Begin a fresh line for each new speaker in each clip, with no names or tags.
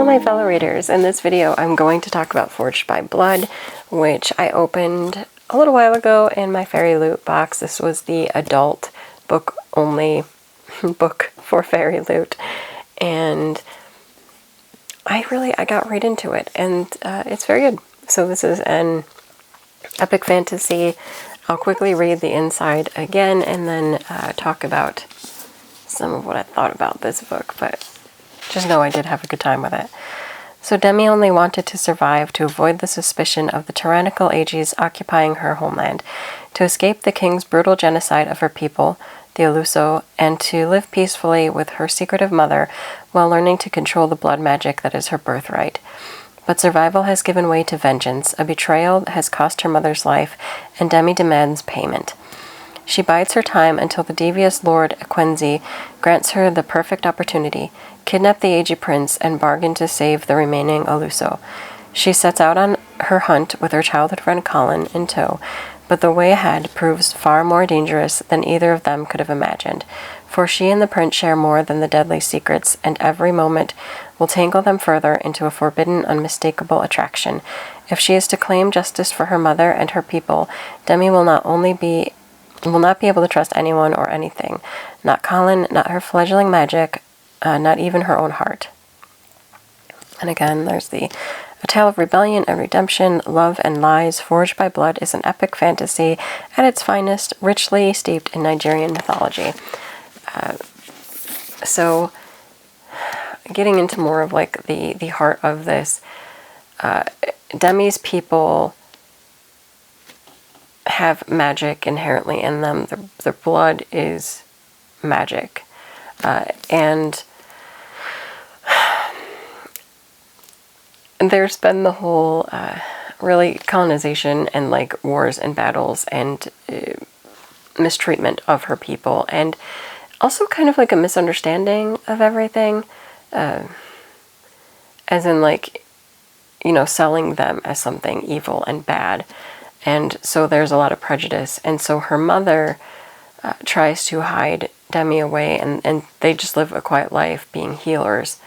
my fellow readers. In this video I'm going to talk about Forged by Blood, which I opened a little while ago in my Fairy Loot box. This was the adult book only book for Fairy Loot, and I got right into it, and it's very good. So this is an epic fantasy. I'll quickly read the inside again and then talk about some of what I thought about this book, but just know I did have a good time with it. So Demi only wanted to survive to avoid the suspicion of the tyrannical Aegis occupying her homeland, to escape the king's brutal genocide of her people, the Aluso, and to live peacefully with her secretive mother while learning to control the blood magic that is her birthright. But survival has given way to vengeance. A betrayal has cost her mother's life, and Demi demands payment. She bides her time until the devious Lord Equenzi grants her the perfect opportunity, kidnap the Aegi prince, and bargain to save the remaining Aluso. She sets out on her hunt with her childhood friend Colin in tow, but the way ahead proves far more dangerous than either of them could have imagined, for she and the prince share more than the deadly secrets, and every moment will tangle them further into a forbidden, unmistakable attraction. If she is to claim justice for her mother and her people, Demi will not be able to trust anyone or anything. Not Colin, not her fledgling magic, not even her own heart. And again, there's a tale of rebellion and redemption, love and lies. Forged by Blood is an epic fantasy at its finest, richly steeped in Nigerian mythology. So, getting into more of like the heart of this, Demi's people have magic inherently in them. Their blood is magic, and there's been the whole really colonization and like wars and battles and mistreatment of her people, and also kind of like a misunderstanding of everything, as in like, you know, selling them as something evil and bad. And so there's a lot of prejudice. And so her mother tries to hide Demi away, and they just live a quiet life being healers.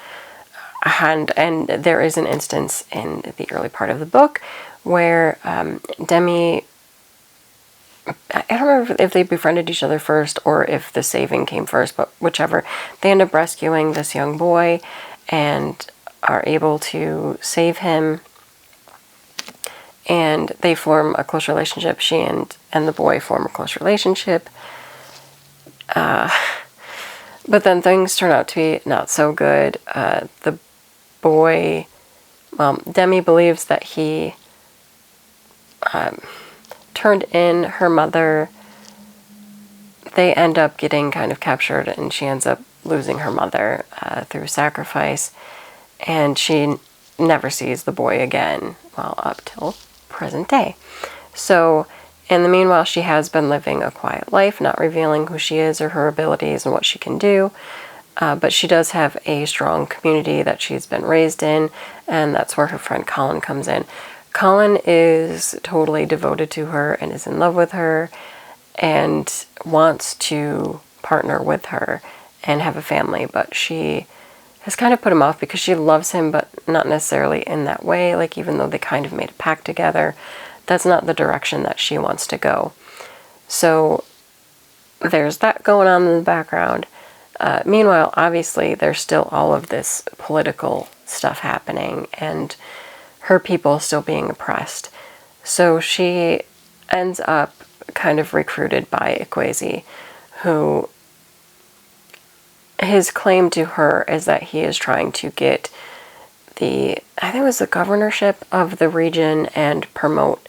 And there is an instance in the early part of the book where Demi, I don't remember if they befriended each other first or if the saving came first, but whichever, they end up rescuing this young boy and are able to save him. And they form a close relationship. She and the boy form a close relationship. But then things turn out to be not so good. The boy, well, Demi believes that he turned in her mother. They end up getting kind of captured, and she ends up losing her mother through sacrifice. And she never sees the boy again, well, up till present day. So in the meanwhile, she has been living a quiet life, not revealing who she is or her abilities and what she can do. But she does have a strong community that she's been raised in, and that's where her friend Colin comes in. Colin is totally devoted to her and is in love with her and wants to partner with her and have a family, but she has kind of put him off because she loves him, but not necessarily in that way. Like, even though they kind of made a pact together, that's not the direction that she wants to go. So there's that going on in the background. Meanwhile, obviously, there's still all of this political stuff happening and her people still being oppressed. So she ends up kind of recruited by Equenzi, who, his claim to her is that he is trying to get I think it was the governorship of the region and promote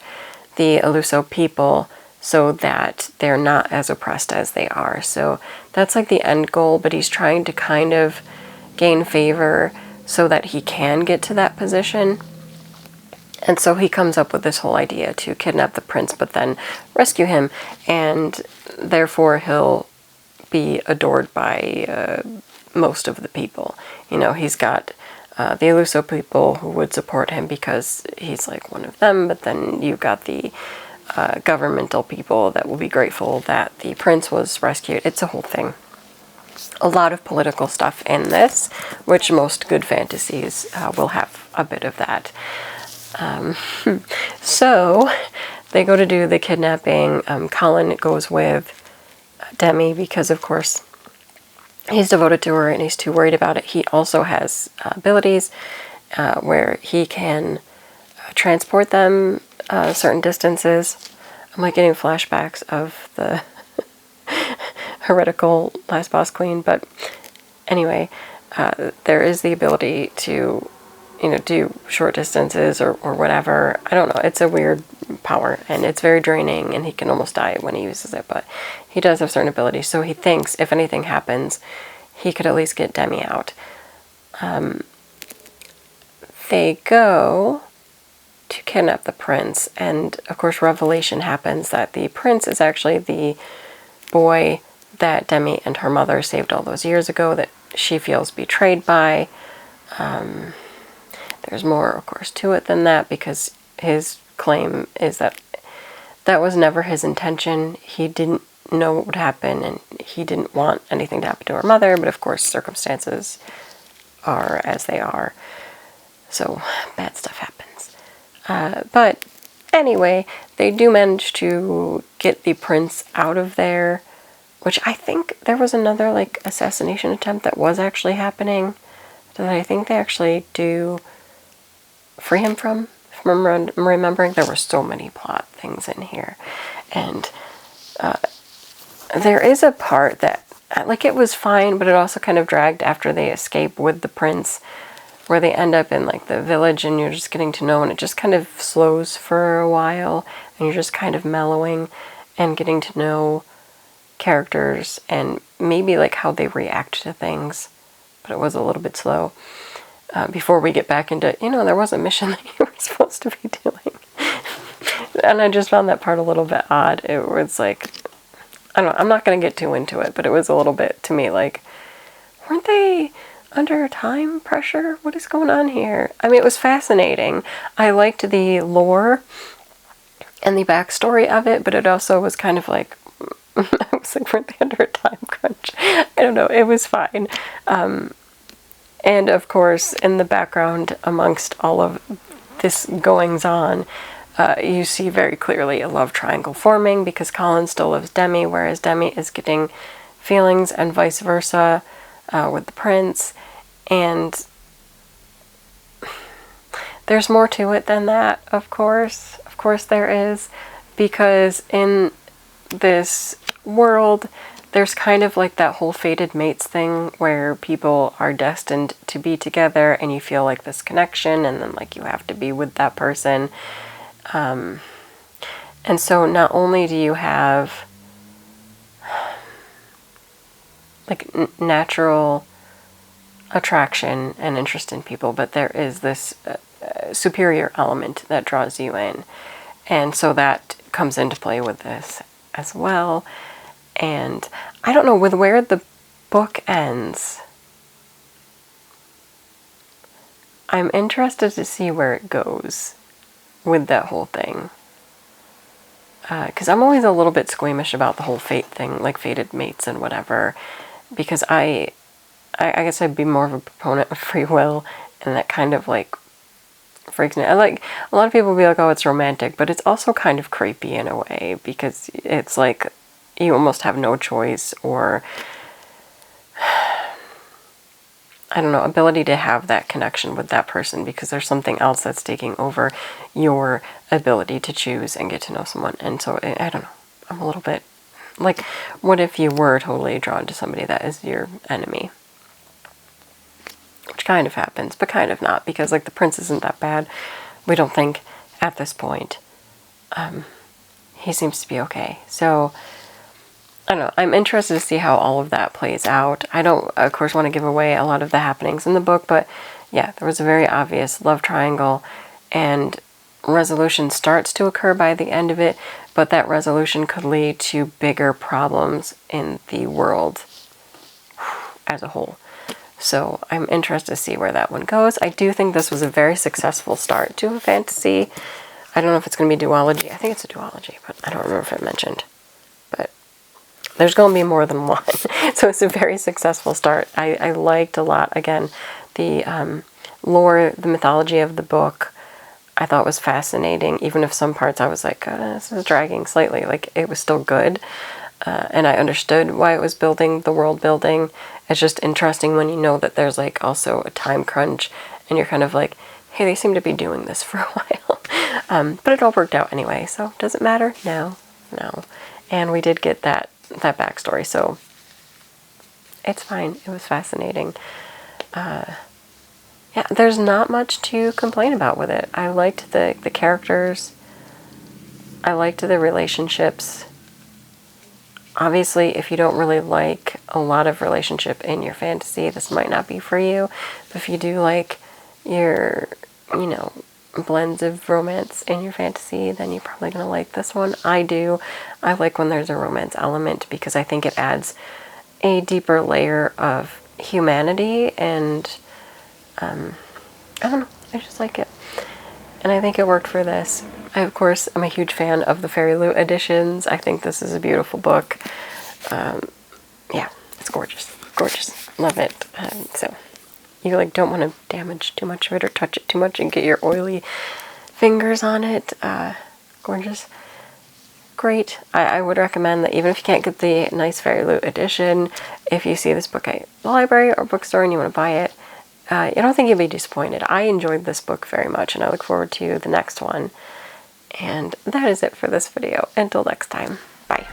the Aluso people so that they're not as oppressed as they are. So that's like the end goal, but he's trying to kind of gain favor so that he can get to that position. And so he comes up with this whole idea to kidnap the prince, but then rescue him, and therefore he'll be adored by most of the people. You know, he's got the Aluso people who would support him because he's like one of them, but then you've got the governmental people that will be grateful that the prince was rescued. It's a whole thing. a lot of political stuff in this, which most good fantasies will have a bit of that. So they go to do the kidnapping. Colin goes with Demi because, of course, he's devoted to her and he's too worried about it. He also has abilities where he can transport them certain distances. I'm like getting flashbacks of the heretical Last Boss Queen, but anyway, there is the ability to, do short distances or whatever. I don't know. It's a weird power, and it's very draining, and he can almost die when he uses it, but he does have certain abilities, so he thinks if anything happens, he could at least get Demi out. They go to kidnap the prince, and of course revelation happens that the prince is actually the boy that Demi and her mother saved all those years ago that she feels betrayed by. There's more, of course, to it than that, because his claim is that that was never his intention. He didn't know what would happen, and he didn't want anything to happen to her mother, but of course circumstances are as they are. So bad stuff happens. But anyway, they do manage to get the prince out of there, which I think there was another like assassination attempt that was actually happening that I think they actually do free him from. If I'm remembering, there were so many plot things in here. And there is a part that, like, it was fine, but it also kind of dragged after they escape with the prince, where they end up in like the village and you're just getting to know, and it just kind of slows for a while and you're just kind of mellowing and getting to know characters and maybe like how they react to things, but it was a little bit slow before we get back into, there was a mission that you were supposed to be doing. And I just found that part a little bit odd. It was like, I don't know, I'm not going to get too into it, but it was a little bit, to me, like, weren't they under time pressure? What is going on here? I mean, it was fascinating. I liked the lore and the backstory of it, but it also was kind of like, I was like, weren't they under a time crunch? I don't know. It was fine. And of course, in the background, amongst all of this goings on, you see very clearly a love triangle forming, because Colin still loves Demi, whereas Demi is getting feelings, and vice versa with the prince. And there's more to it than that, of course. Of course there is, because in this world, there's kind of like that whole fated mates thing where people are destined to be together and you feel like this connection, and then like you have to be with that person. And so not only do you have like natural attraction and interest in people, but there is this superior element that draws you in. And so that comes into play with this as well. And I don't know, with where the book ends, I'm interested to see where it goes with that whole thing. Because I'm always a little bit squeamish about the whole fate thing, like fated mates and whatever, because I guess I'd be more of a proponent of free will, and that kind of like freaks me out. Like, a lot of people will be like, oh, it's romantic, but it's also kind of creepy in a way, because it's like you almost have no choice, or I don't know, ability to have that connection with that person, because there's something else that's taking over your ability to choose and get to know someone. And so, I don't know, I'm a little bit like, what if you were totally drawn to somebody that is your enemy? Which kind of happens, but kind of not, because like the prince isn't that bad, we don't think, at this point. He seems to be okay. So I don't know, I'm interested to see how all of that plays out. I don't, of course, want to give away a lot of the happenings in the book, but yeah, there was a very obvious love triangle, and resolution starts to occur by the end of it, but that resolution could lead to bigger problems in the world as a whole. So I'm interested to see where that one goes. I do think this was a very successful start to a fantasy. I don't know if it's going to be duology. I think it's a duology, but I don't remember if it mentioned. But there's going to be more than one. So it's a very successful start. I liked a lot, again, the lore, the mythology of the book. I thought was fascinating, even if some parts I was like, this is dragging slightly. Like, it was still good. And I understood why it was building, the world building. It's just interesting when you know that there's like also a time crunch and you're kind of like, hey, they seem to be doing this for a while. But it all worked out anyway, so does it matter? No. And we did get that backstory, so it's fine. It was fascinating. Yeah, there's not much to complain about with it. I liked the characters. I liked the relationships. Obviously, if you don't really like a lot of relationship in your fantasy, this might not be for you. But if you do like your, blends of romance in your fantasy, then you're probably going to like this one. I do. I like when there's a romance element because I think it adds a deeper layer of humanity, and I don't know, I just like it. And I think it worked for this. I, of course, am a huge fan of the Fairy Loot editions. I think this is a beautiful book. Yeah, it's gorgeous. Gorgeous. Love it. So you don't want to damage too much of it or touch it too much and get your oily fingers on it. Gorgeous. Great. I would recommend that even if you can't get the nice Fairy Loot edition, if you see this book at the library or bookstore and you want to buy it, I don't think you'll be disappointed. I enjoyed this book very much, and I look forward to the next one. And that is it for this video. Until next time, bye.